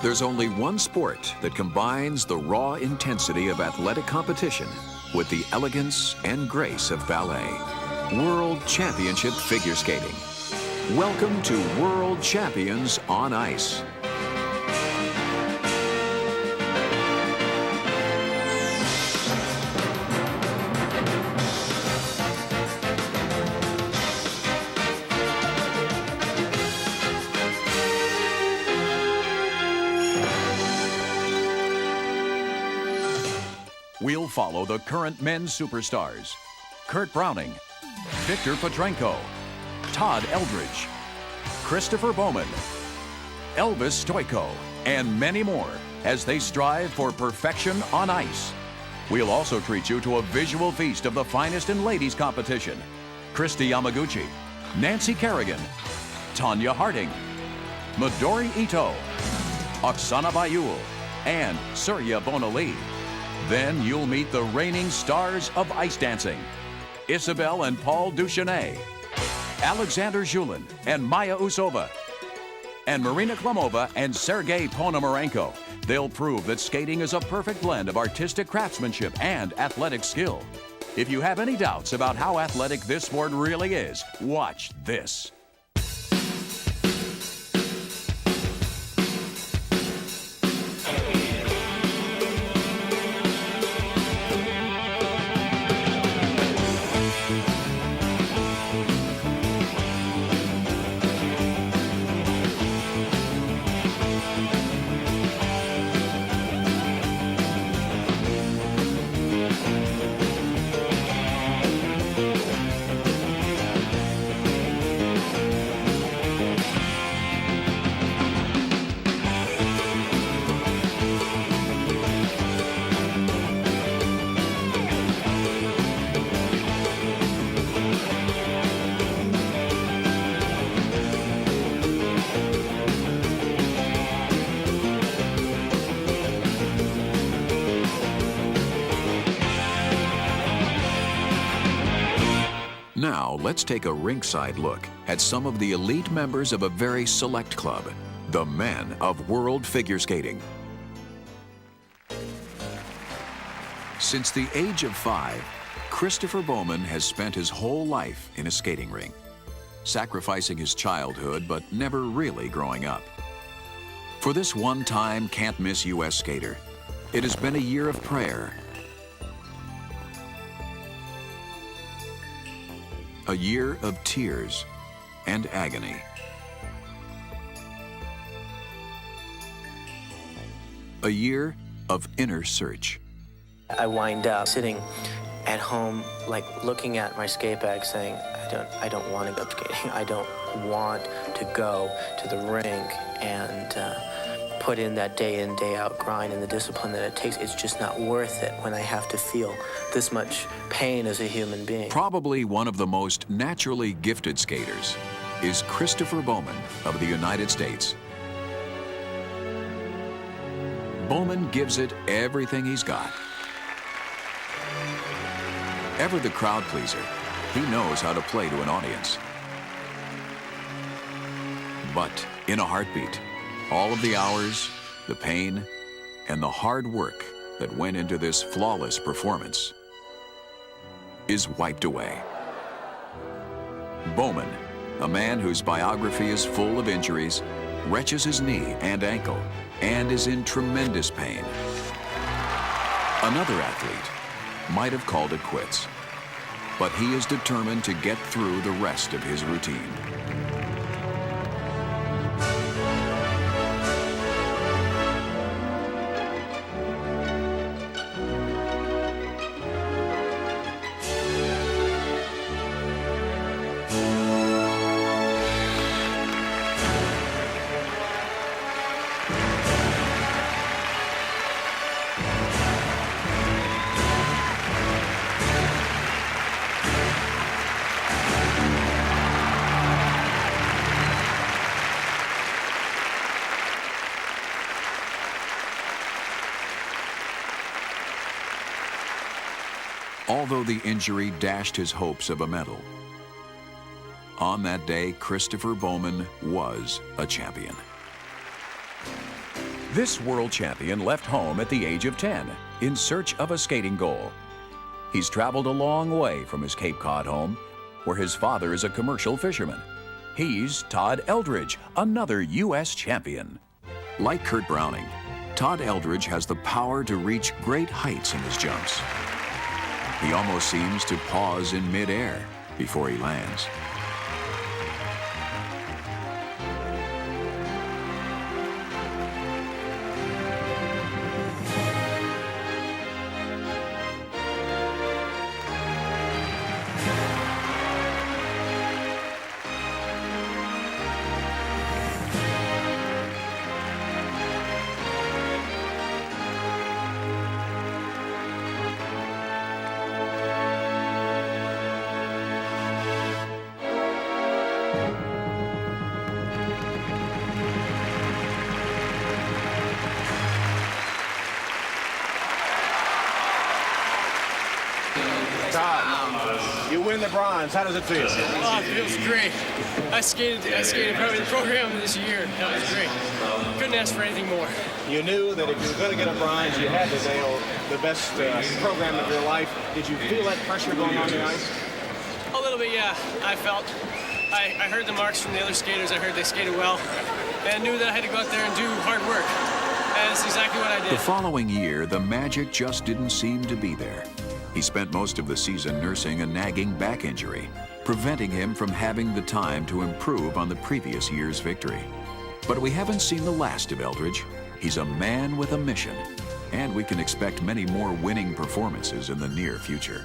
There's only one sport that combines the raw intensity of athletic competition with the elegance and grace of ballet. World Championship Figure Skating. Welcome to World Champions on Ice. We'll follow the current men's superstars: Kurt Browning, Victor Petrenko, Todd Eldridge, Christopher Bowman, Elvis Stoico, and many more as they strive for perfection on ice. We'll also treat you to a visual feast of the finest in ladies competition: Christy Yamaguchi, Nancy Kerrigan, Tanya Harding, Midori Ito, Oksana Bayul, and Surya Bonali. Then you'll meet the reigning stars of ice dancing: Isabel and Paul Duchesnay, Alexander Zhulin and Maya Usova, and Marina Klimova and Sergei Ponomarenko. They'll prove that skating is a perfect blend of artistic craftsmanship and athletic skill. If you have any doubts about how athletic this sport really is, watch this. Now, let's take a rinkside look at some of the elite members of a very select club, the men of World Figure Skating. Since the age of 5, Christopher Bowman has spent his whole life in a skating ring, sacrificing his childhood but never really growing up. For this one-time can't-miss U.S. skater, it has been a year of prayer, a year of tears and agony. A year of inner search. I wind up sitting at home, like looking at my skate bag saying, I don't want to go skating. I don't want to go to the rink and put in that day in, day out grind and the discipline that it takes. It's just not worth it when I have to feel this much pain as a human being. Probably one of the most naturally gifted skaters is Christopher Bowman of the United States. Bowman gives it everything he's got. Ever the crowd pleaser, he knows how to play to an audience. But in a heartbeat, all of the hours, the pain, and the hard work that went into this flawless performance is wiped away. Bowman, a man whose biography is full of injuries, wrenches his knee and ankle and is in tremendous pain. Another athlete might have called it quits, but he is determined to get through the rest of his routine. Although the injury dashed his hopes of a medal, on that day, Christopher Bowman was a champion. This world champion left home at the age of 10 in search of a skating goal. He's traveled a long way from his Cape Cod home, where his father is a commercial fisherman. He's Todd Eldridge, another U.S. champion. Like Kurt Browning, Todd Eldridge has the power to reach great heights in his jumps. He almost seems to pause in midair before he lands. Todd, you win the bronze. How does it feel? Oh, it feels great. I skated probably the program this year. That was great. Couldn't ask for anything more. You knew that if you were going to get a bronze, you had to nail the best program of your life. Did you feel that pressure going on the ice? A little bit, yeah. I heard the marks from the other skaters. I heard they skated well. And knew that I had to go out there and do hard work. And that's exactly what I did. The following year, the magic just didn't seem to be there. He spent most of the season nursing a nagging back injury, preventing him from having the time to improve on the previous year's victory. But we haven't seen the last of Eldridge. He's a man with a mission, and we can expect many more winning performances in the near future.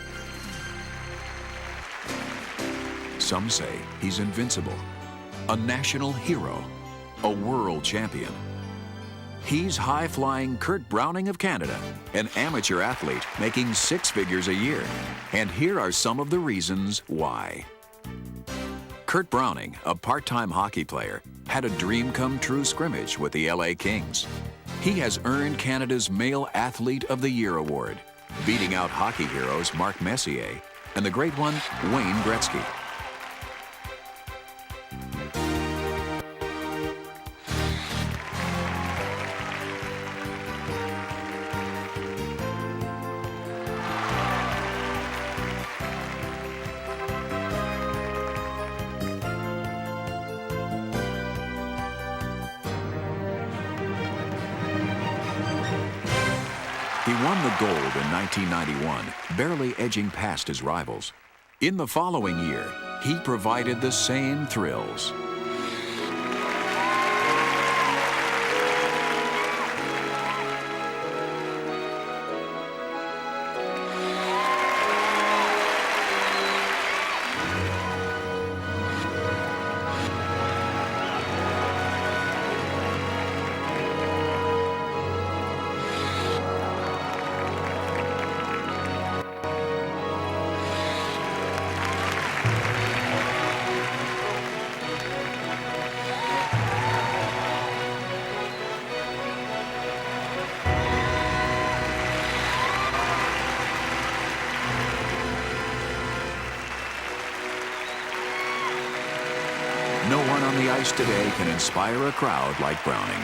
Some say he's invincible, a national hero, a world champion. He's high-flying Kurt Browning of Canada, an amateur athlete making 6 figures a year. And here are some of the reasons why. Kurt Browning, a part-time hockey player, had a dream-come-true scrimmage with the LA Kings. He has earned Canada's Male Athlete of the Year award, beating out hockey heroes Mark Messier and the great one, Wayne Gretzky. He won the gold in 1991, barely edging past his rivals. In the following year, he provided the same thrills. No one on the ice today can inspire a crowd like Browning.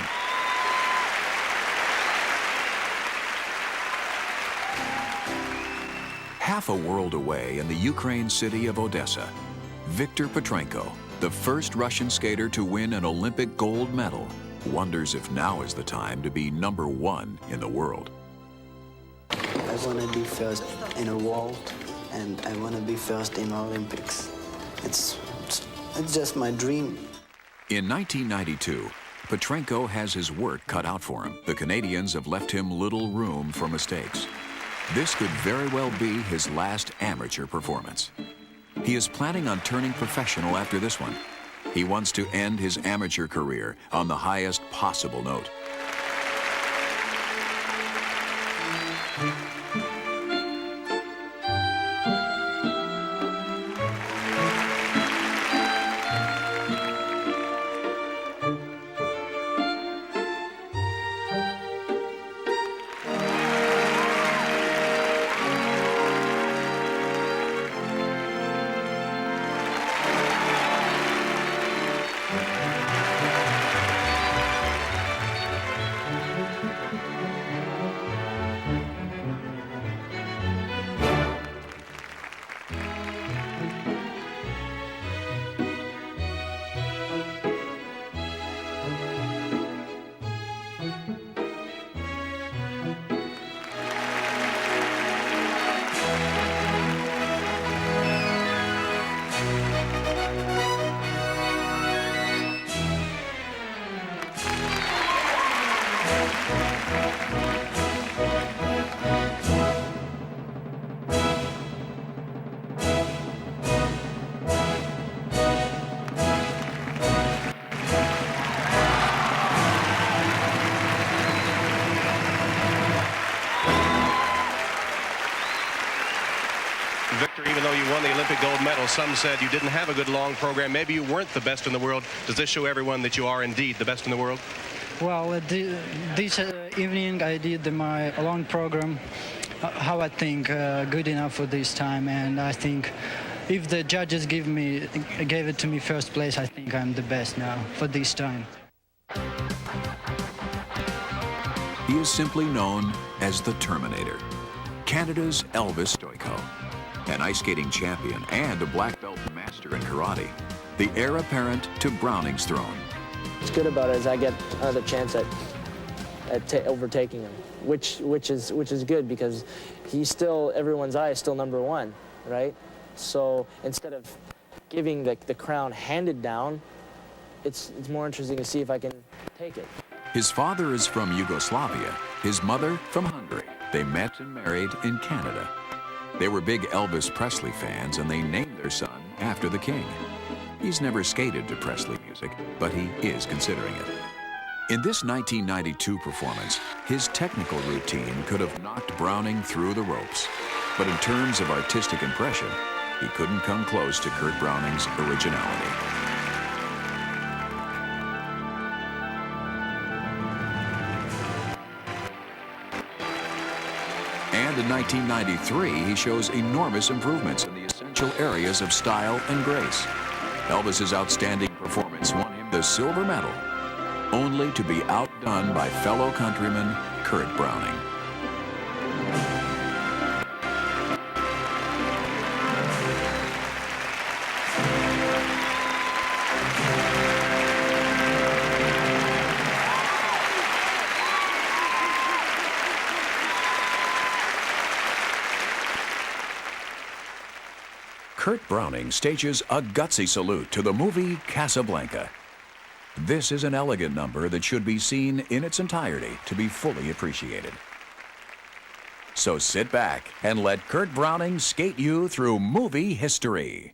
Half a world away in the Ukraine city of Odessa, Viktor Petrenko, the first Russian skater to win an Olympic gold medal, wonders if now is the time to be #1 in the world. I want to be first in the world, and I want to be first in Olympics. It's just my dream. In 1992, Petrenko has his work cut out for him. The Canadians have left him little room for mistakes. This could very well be his last amateur performance. He is planning on turning professional after this one. He wants to end his amateur career on the highest possible note. Victor, even though you won the Olympic gold medal, some said you didn't have a good long program. Maybe you weren't the best in the world. Does this show everyone that you are indeed the best in the world? Well, this evening I did my long program, how I think good enough for this time, and I think if the judges gave it to me first place, I think I'm the best now for this time. He is simply known as the Terminator, Canada's Elvis Stojko, an ice skating champion and a black belt master in karate, the heir apparent to Browning's throne. What's good about it is I get another chance at overtaking him, which is good because he's still, everyone's eye is still #1, right? So instead of giving the crown handed down, it's more interesting to see if I can take it. His father is from Yugoslavia, his mother from Hungary. They met and married in Canada. They were big Elvis Presley fans, and they named their son after the king. He's never skated to Presley music, but he is considering it. In this 1992 performance, his technical routine could have knocked Browning through the ropes. But in terms of artistic impression, he couldn't come close to Kurt Browning's originality. And in 1993, he shows enormous improvements in the essential areas of style and grace. Elvis's outstanding performance won him the silver medal, only to be outdone by fellow countryman Kurt Browning. Kurt Browning stages a gutsy salute to the movie Casablanca. This is an elegant number that should be seen in its entirety to be fully appreciated. So sit back and let Kurt Browning skate you through movie history.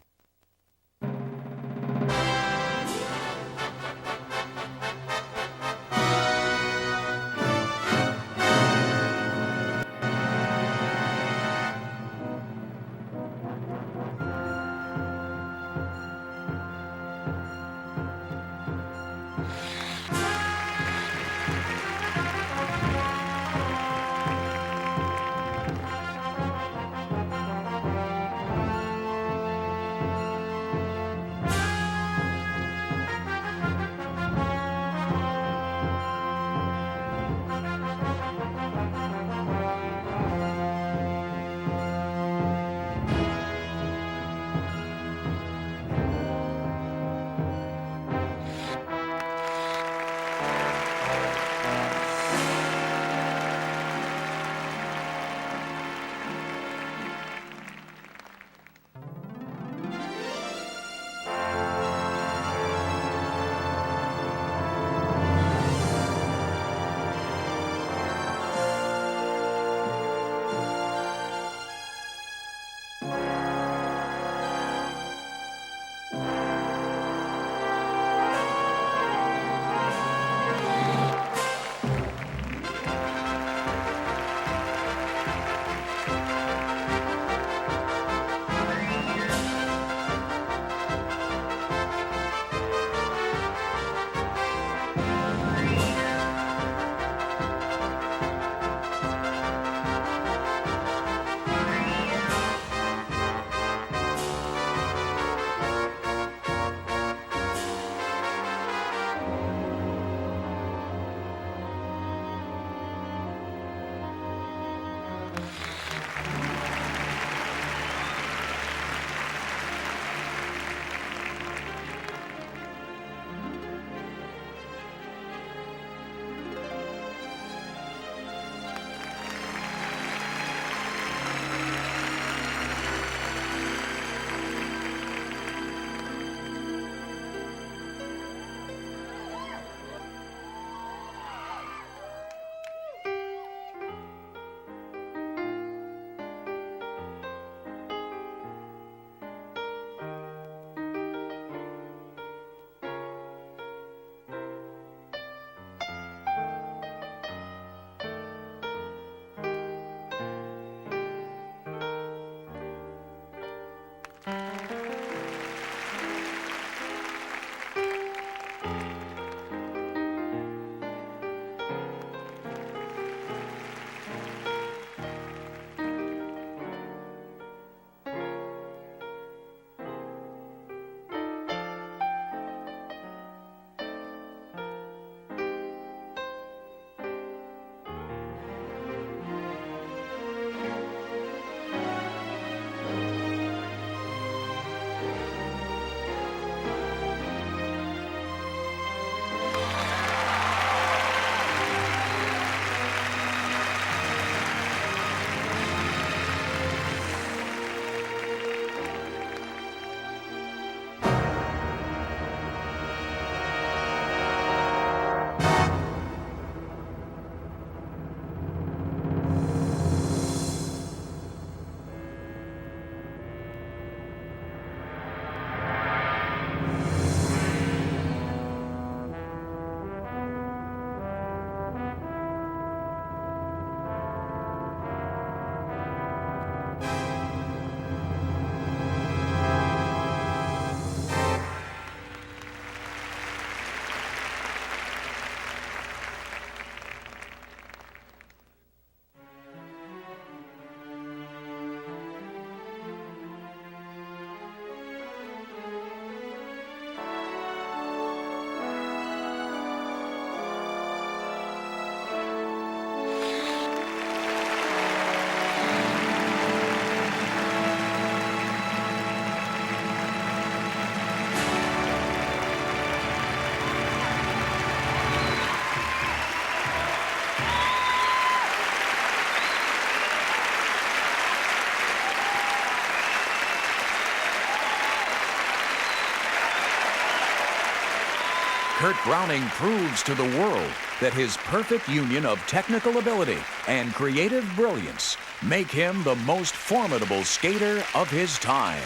Kurt Browning proves to the world that his perfect union of technical ability and creative brilliance make him the most formidable skater of his time.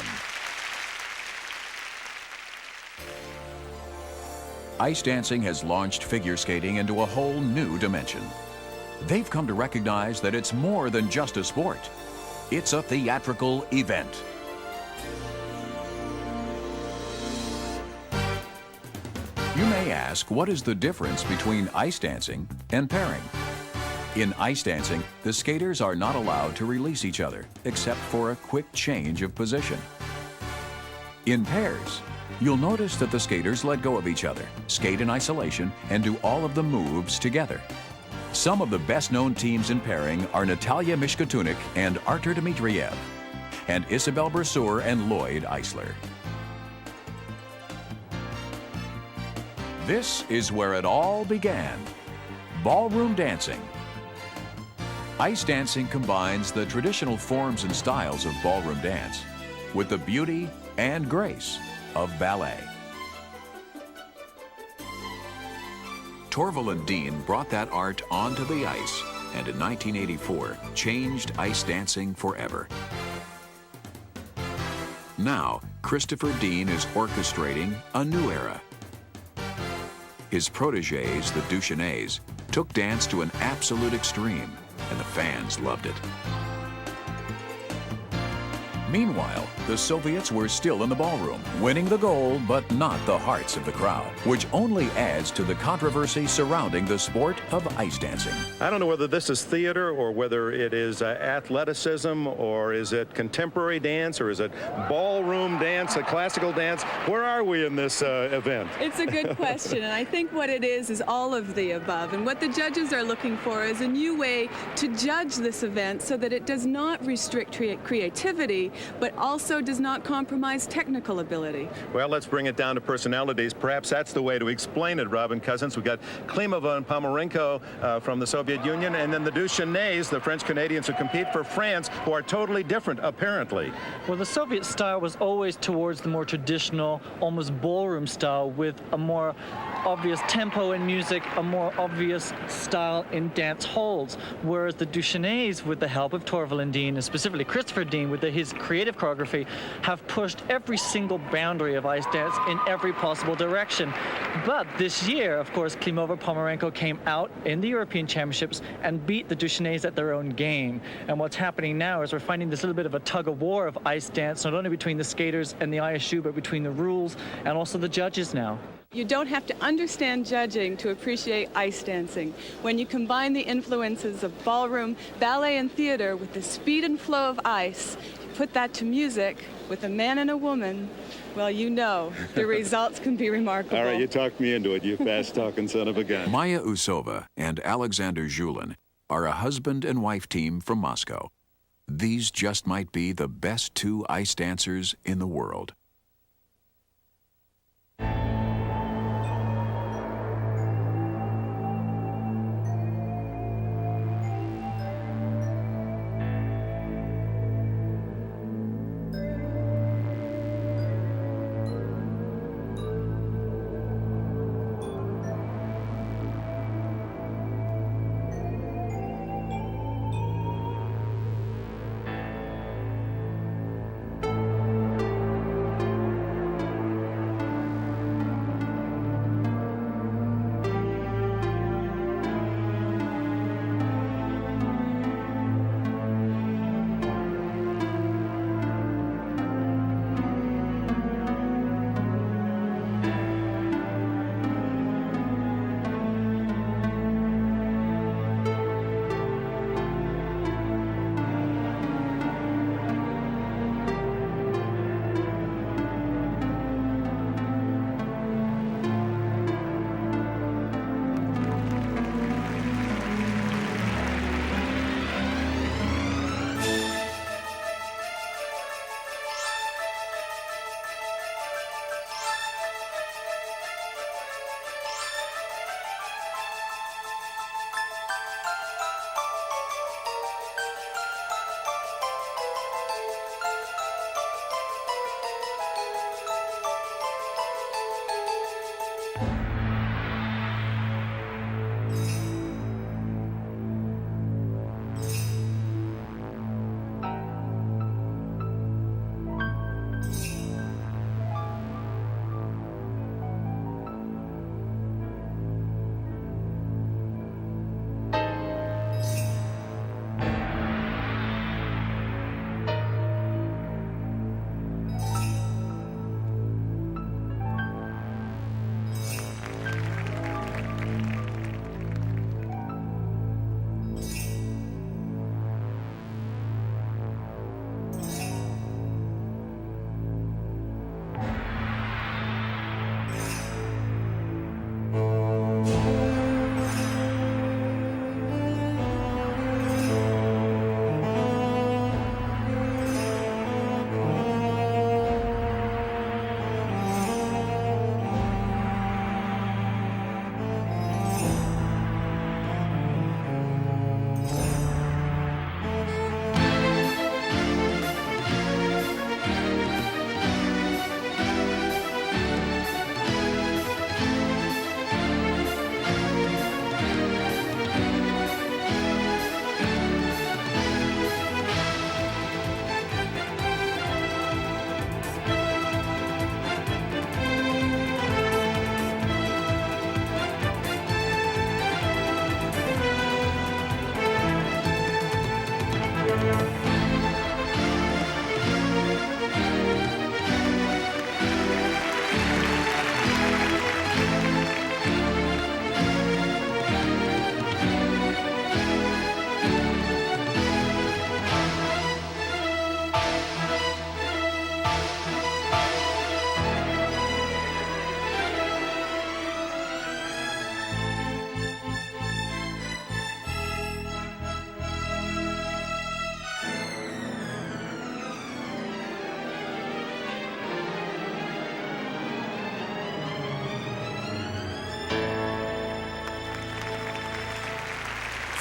Ice dancing has launched figure skating into a whole new dimension. They've come to recognize that it's more than just a sport. It's a theatrical event. You may ask, what is the difference between ice dancing and pairing? In ice dancing, the skaters are not allowed to release each other, except for a quick change of position. In pairs, you'll notice that the skaters let go of each other, skate in isolation, and do all of the moves together. Some of the best-known teams in pairing are Natalia Mishkatunik and Artur Dmitriev, and Isabelle Brasseur and Lloyd Eisler. This is where it all began. Ballroom dancing. Ice dancing combines the traditional forms and styles of ballroom dance with the beauty and grace of ballet. Torvill and Dean brought that art onto the ice, and in 1984 changed ice dancing forever. Now, Christopher Dean is orchestrating a new era. His protégés, the Duchesnays, took dance to an absolute extreme, and the fans loved it. Meanwhile, the Soviets were still in the ballroom, winning the gold, but not the hearts of the crowd, which only adds to the controversy surrounding the sport of ice dancing. I don't know whether this is theater or whether it is athleticism, or is it contemporary dance, or is it ballroom dance, a classical dance? Where are we in this event? It's a good question, and I think what it is all of the above. And what the judges are looking for is a new way to judge this event so that it does not restrict creativity, but also does not compromise technical ability. Well, let's bring it down to personalities. Perhaps that's the way to explain it, Robin Cousins. We've got Klimova and Pomerenko from the Soviet Union, and then the Duchesnays, the French-Canadians who compete for France, who are totally different, apparently. Well, the Soviet style was always towards the more traditional, almost ballroom style, with a more obvious tempo in music, a more obvious style in dance holds, whereas the Duchesnays, with the help of Torvill and Dean, and specifically Christopher Dean with his creative choreography, have pushed every single boundary of ice dance in every possible direction. But this year, of course, Klimova Pomerenko came out in the European Championships and beat the Duchesnays at their own game. And what's happening now is we're finding this little bit of a tug-of-war of ice dance, not only between the skaters and the ISU, but between the rules and also the judges now. You don't have to understand judging to appreciate ice dancing. When you combine the influences of ballroom, ballet, and theater with the speed and flow of ice, put that to music with a man and a woman, well, you know, the results can be remarkable. All right, you talked me into it, you fast-talking son of a gun. Maya Usova and Alexander Zhulin are a husband and wife team from Moscow. These just might be the best two ice dancers in the world.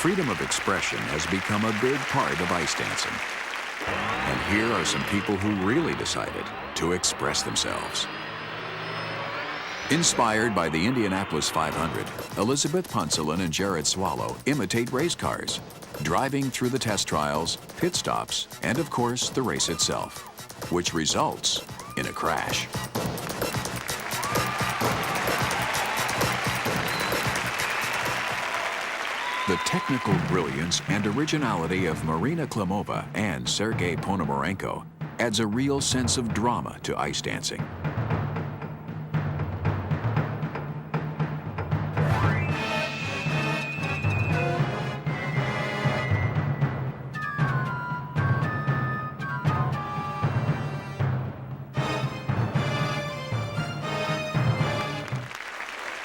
Freedom of expression has become a big part of ice dancing. And here are some people who really decided to express themselves. Inspired by the Indianapolis 500, Elizabeth Punselin and Jared Swallow imitate race cars, driving through the test trials, pit stops, and of course the race itself, which results in a crash. The technical brilliance and originality of Marina Klimova and Sergei Ponomarenko adds a real sense of drama to ice dancing.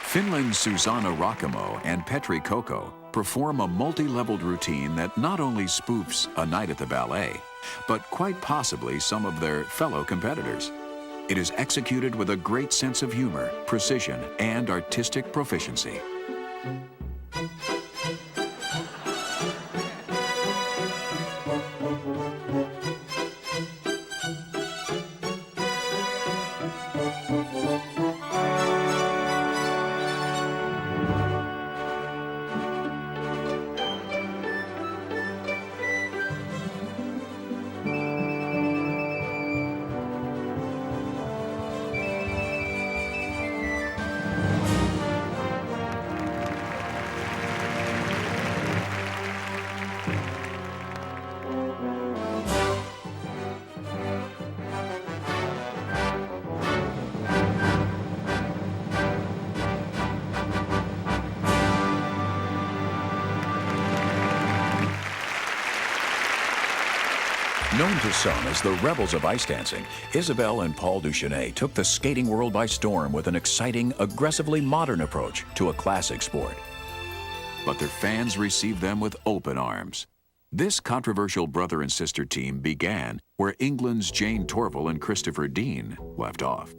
Finland's Susanna Rakamo and Petri Koko perform a multi-leveled routine that not only spoofs A Night at the Ballet, but quite possibly some of their fellow competitors. It is executed with a great sense of humor, precision, and artistic proficiency. Known to some as the rebels of ice dancing, Isabelle and Paul Duchesnay took the skating world by storm with an exciting, aggressively modern approach to a classic sport. But their fans received them with open arms. This controversial brother and sister team began where England's Jane Torvill and Christopher Dean left off.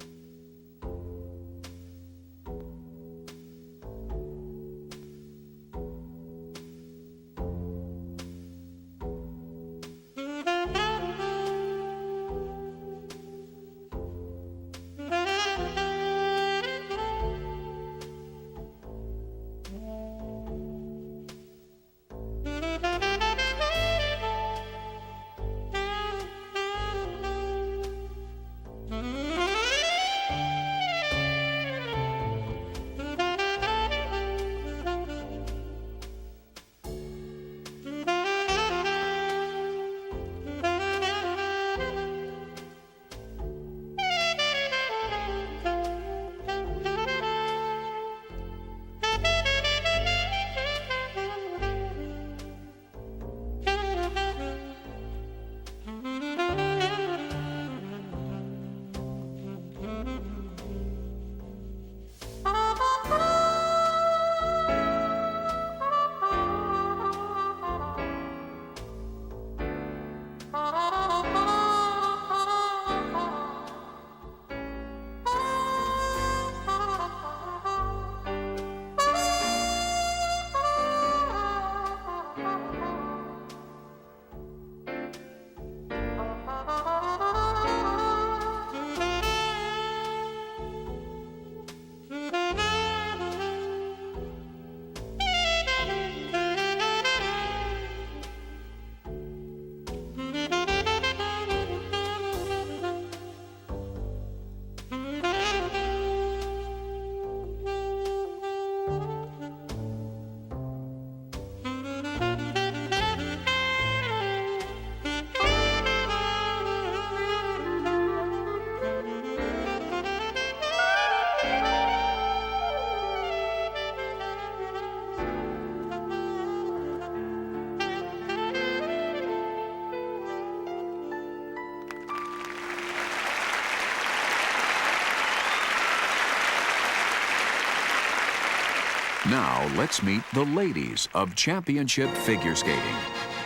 Now, let's meet the ladies of championship figure skating.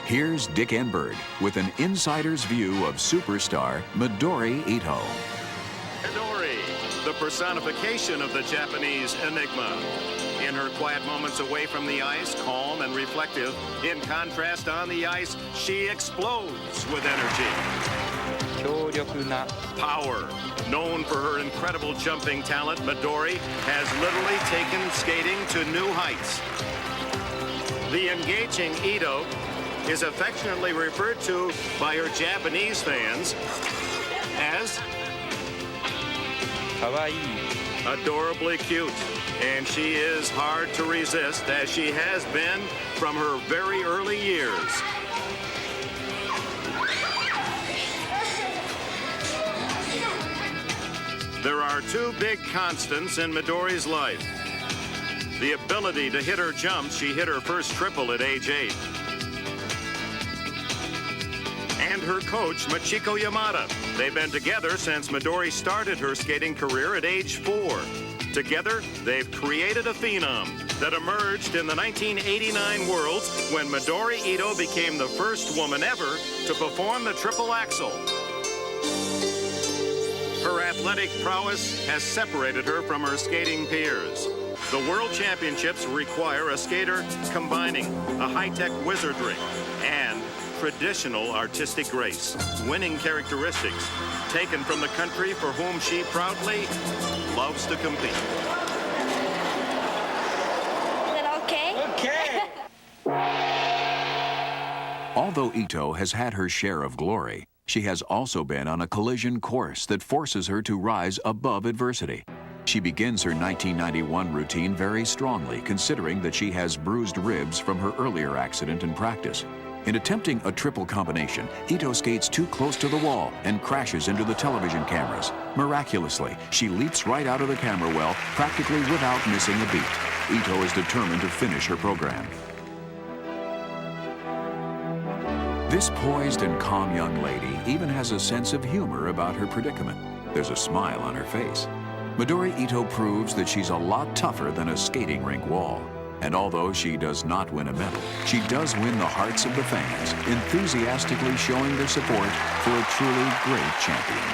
Here's Dick Enberg with an insider's view of superstar Midori Ito. Midori, the personification of the Japanese enigma. In her quiet moments away from the ice, calm and reflective. In contrast, on the ice, she explodes with energy. Power. Known for her incredible jumping talent, Midori has literally taken skating to new heights. The engaging Ito is affectionately referred to by her Japanese fans as kawaii. Adorably cute. And she is hard to resist, as she has been from her very early years. There are two big constants in Midori's life. The ability to hit her jumps. She hit her first triple at age 8. And her coach, Machiko Yamada. They've been together since Midori started her skating career at age 4. Together, they've created a phenom that emerged in the 1989 Worlds when Midori Ito became the first woman ever to perform the triple axel. Her athletic prowess has separated her from her skating peers. The World Championships require a skater combining a high-tech wizardry and traditional artistic grace, winning characteristics taken from the country for whom she proudly loves to compete. Is it okay? Okay! Although Ito has had her share of glory, she has also been on a collision course that forces her to rise above adversity. She begins her 1991 routine very strongly, considering that she has bruised ribs from her earlier accident in practice. In attempting a triple combination, Ito skates too close to the wall and crashes into the television cameras. Miraculously, she leaps right out of the camera well, practically without missing a beat. Ito is determined to finish her program. This poised and calm young lady even has a sense of humor about her predicament. There's a smile on her face. Midori Ito proves that she's a lot tougher than a skating rink wall. And although she does not win a medal, she does win the hearts of the fans, enthusiastically showing their support for a truly great champion.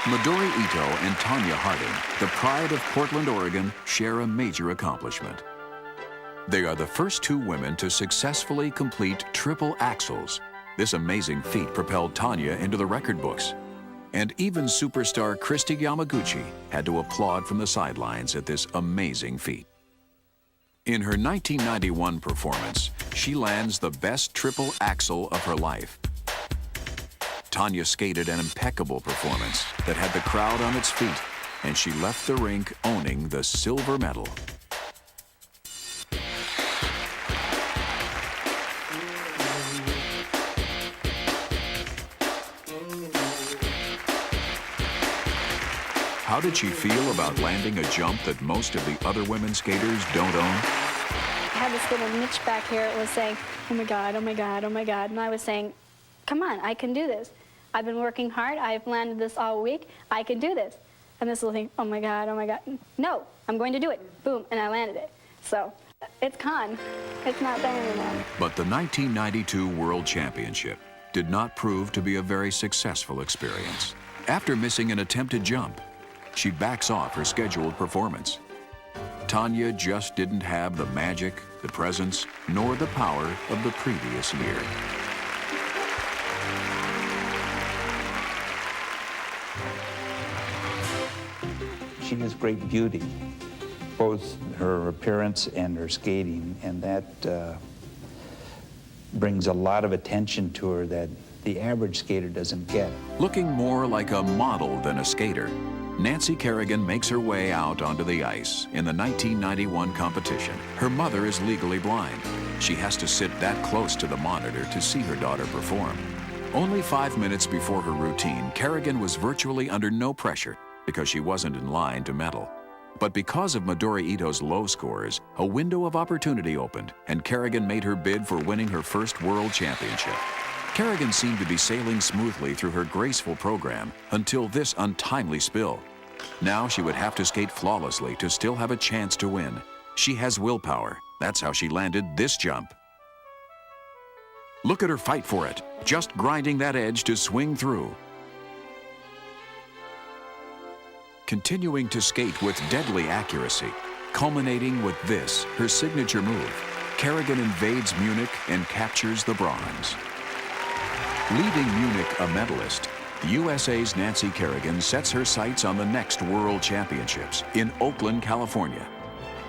Midori Ito and Tanya Harding, the pride of Portland, Oregon, share a major accomplishment. They are the first two women to successfully complete triple axels. This amazing feat propelled Tanya into the record books. And even superstar Christy Yamaguchi had to applaud from the sidelines at this amazing feat. In her 1991 performance, she lands the best triple axel of her life. Tanya skated an impeccable performance that had the crowd on its feet, and she left the rink owning the silver medal. How did she feel about landing a jump that most of the other women skaters don't own? I had this little niche back here. It was saying, oh my God, oh my God, oh my God. And I was saying, come on, I can do this. I've been working hard. I've landed this all week. I can do this. And this little thing, oh my God, oh my God. No, I'm going to do it. Boom, and I landed it. So it's gone. It's not there anymore. But the 1992 World Championship did not prove to be a very successful experience. After missing an attempted jump, she backs off her scheduled performance. Tanya just didn't have the magic, the presence, nor the power of the previous year. She has great beauty, both her appearance and her skating, and that brings a lot of attention to her that the average skater doesn't get. Looking more like a model than a skater, Nancy Kerrigan makes her way out onto the ice in the 1991 competition. Her mother is legally blind. She has to sit that close to the monitor to see her daughter perform. Only 5 minutes before her routine, Kerrigan was virtually under no pressure because she wasn't in line to medal. But because of Midori Ito's low scores, a window of opportunity opened, and Kerrigan made her bid for winning her first World Championship. Kerrigan seemed to be sailing smoothly through her graceful program until this untimely spill. Now she would have to skate flawlessly to still have a chance to win. She has willpower. That's how she landed this jump. Look at her fight for it, just grinding that edge to swing through. continuing to skate with deadly accuracy, culminating with this, her signature move. Kerrigan invades Munich and captures the bronze. Leaving Munich a medalist, the USA's Nancy Kerrigan sets her sights on the next World Championships in Oakland, California.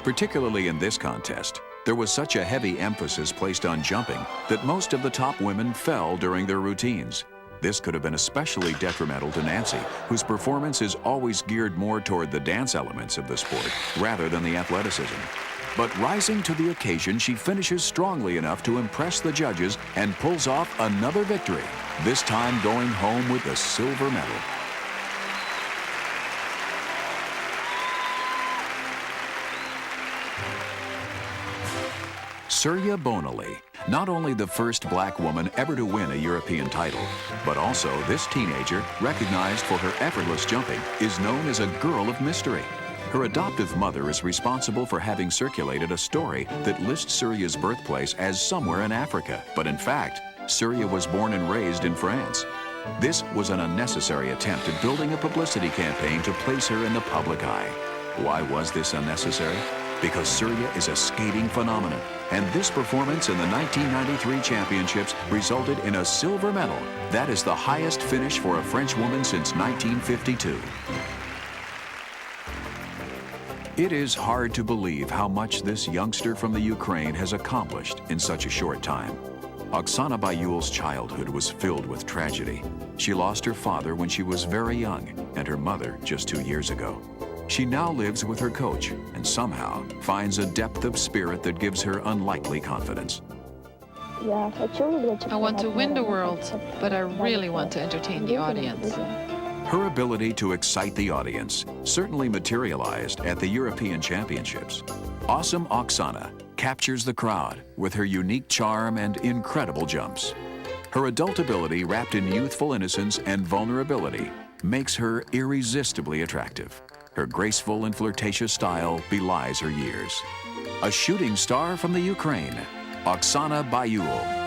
Particularly in this contest, there was such a heavy emphasis placed on jumping that most of the top women fell during their routines. This could have been especially detrimental to Nancy, whose performance is always geared more toward the dance elements of the sport rather than the athleticism. But rising to the occasion, she finishes strongly enough to impress the judges and pulls off another victory, this time going home with a silver medal. Surya Bonali, not only the first black woman ever to win a European title, but also this teenager, recognized for her effortless jumping, is known as a girl of mystery. Her adoptive mother is responsible for having circulated a story that lists Surya's birthplace as somewhere in Africa, but in fact, Surya was born and raised in France. This was an unnecessary attempt at building a publicity campaign to place her in the public eye. Why was this unnecessary? Because Surya is a skating phenomenon, and this performance in the 1993 championships resulted in a silver medal. That is the highest finish for a French woman since 1952. It is hard to believe how much this youngster from the Ukraine has accomplished in such a short time. Oksana Bayul's childhood was filled with tragedy. She lost her father when she was very young, and her mother just 2 years ago. She now lives with her coach and somehow finds a depth of spirit that gives her unlikely confidence. I want to win the world, but I really want to entertain the audience. Her ability to excite the audience certainly materialized at the European Championships. Awesome Oksana captures the crowd with her unique charm and incredible jumps. Her adult ability, wrapped in youthful innocence and vulnerability, makes her irresistibly attractive. Her graceful and flirtatious style belies her years. A shooting star from the Ukraine, Oksana Bayul.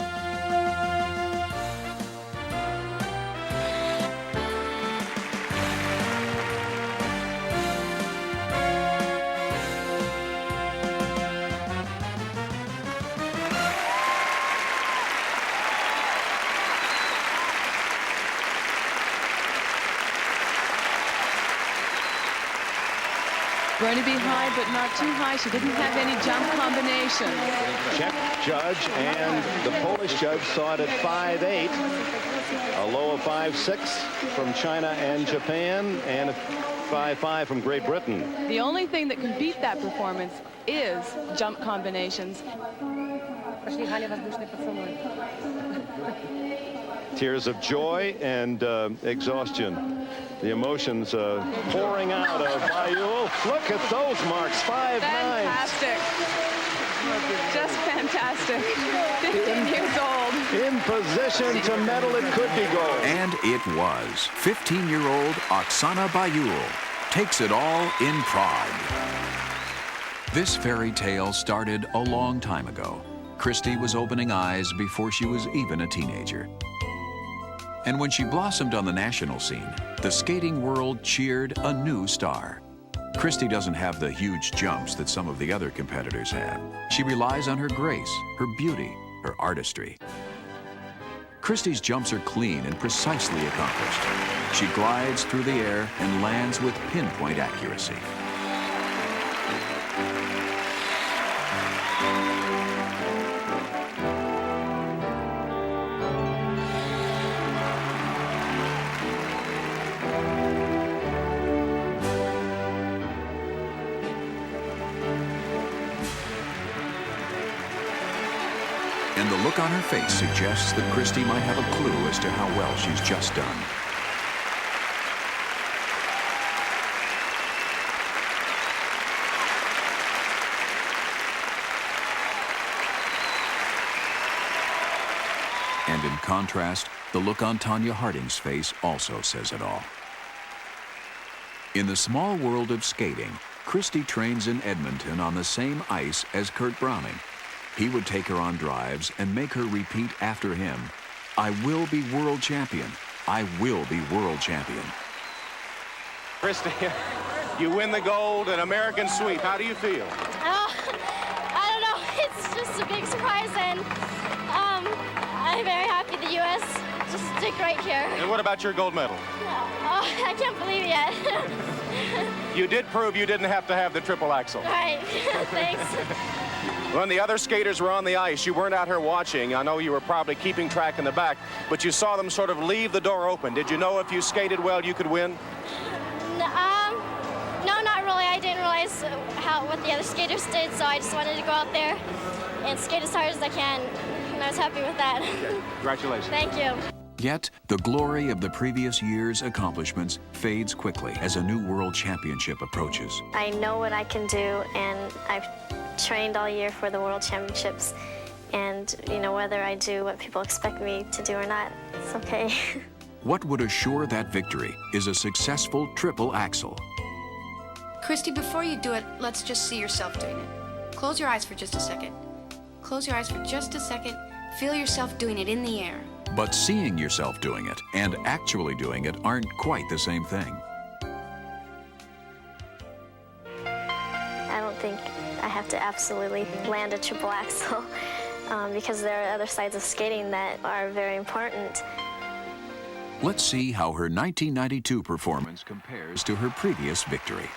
Going to be high, but not too high. She didn't have any jump combination. Czech judge and the Polish judge saw it at 5'8", a low of 5'6" from China and Japan, and a 5'5" from Great Britain. The only thing that can beat that performance is jump combinations. Tears of joy and exhaustion. The emotions pouring out of Bayul. Look at those marks, 5'9". Fantastic. Just fantastic. 15 years old. In position to medal, it could be gold. And it was. 15-year-old Oksana Bayul takes it all in Prague. This fairy tale started a long time ago. Christy was opening eyes before she was even a teenager. And when she blossomed on the national scene, the skating world cheered a new star. Christy doesn't have the huge jumps that some of the other competitors have. She relies on her grace, her beauty, her artistry. Christy's jumps are clean and precisely accomplished. She glides through the air and lands with pinpoint accuracy. And the look on her face suggests that Christy might have a clue as to how well she's just done. And in contrast, the look on Tanya Harding's face also says it all. In the small world of skating, Christy trains in Edmonton on the same ice as Kurt Browning. He would take her on drives and make her repeat after him, "I will be world champion. I will be world champion." Christy, You win the gold, an American sweep. How do you feel? I don't know. It's just a big surprise, and I'm very happy the U.S. just did great here. And what about your gold medal? Oh, I can't believe it yet. You did prove you didn't have to have the triple axel. Right. Thanks. When the other skaters were on the ice, you weren't out here watching. I know you were probably keeping track in the back, but you saw them sort of leave the door open. Did you know if you skated well, you could win? No, not really. I didn't realize what the other skaters did, so I just wanted to go out there and skate as hard as I can, and I was happy with that. Okay. Congratulations. Thank you. Yet, the glory of the previous year's accomplishments fades quickly as a new world championship approaches. I know what I can do, and I've trained all year for the World Championships. And, you know, whether I do what people expect me to do or not, it's okay. What would assure that victory is a successful triple axel. Christy, before you do it, let's just see yourself doing it. Close your eyes for just a second. Close your eyes for just a second. Feel yourself doing it in the air. But seeing yourself doing it and actually doing it aren't quite the same thing. I don't think I have to absolutely land a triple axel because there are other sides of skating that are very important. Let's see how her 1992 performance compares to her previous victory.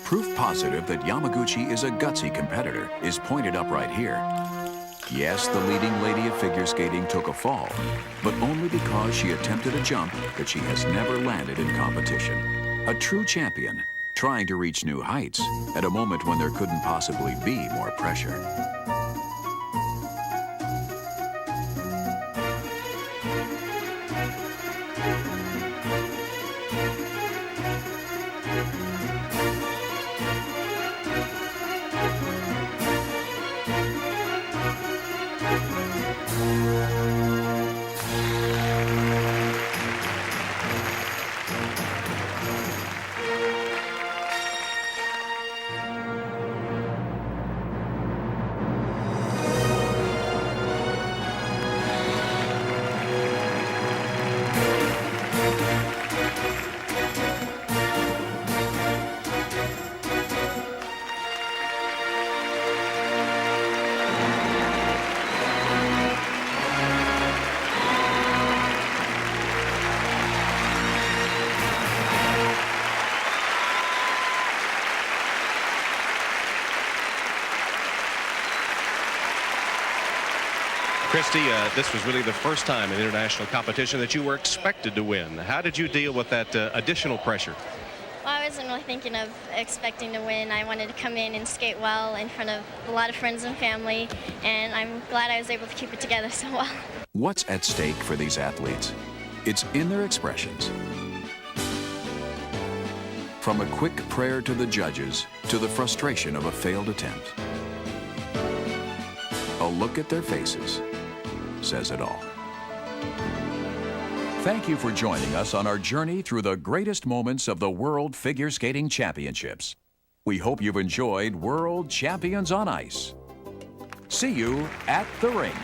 Proof positive that Yamaguchi is a gutsy competitor is pointed up right here. Yes, the leading lady of figure skating took a fall, but only because she attempted a jump that she has never landed in competition. A true champion, trying to reach new heights at a moment when there couldn't possibly be more pressure. Christy, this was really the first time in international competition that you were expected to win. How did you deal with that additional pressure? Well, I wasn't really thinking of expecting to win. I wanted to come in and skate well in front of a lot of friends and family, and I'm glad I was able to keep it together so well. What's at stake for these athletes? It's in their expressions. From a quick prayer to the judges to the frustration of a failed attempt. A look at their faces says it all. Thank you for joining us on our journey through the greatest moments of the World Figure Skating Championships. We hope you've enjoyed World Champions on Ice. See you at the rink.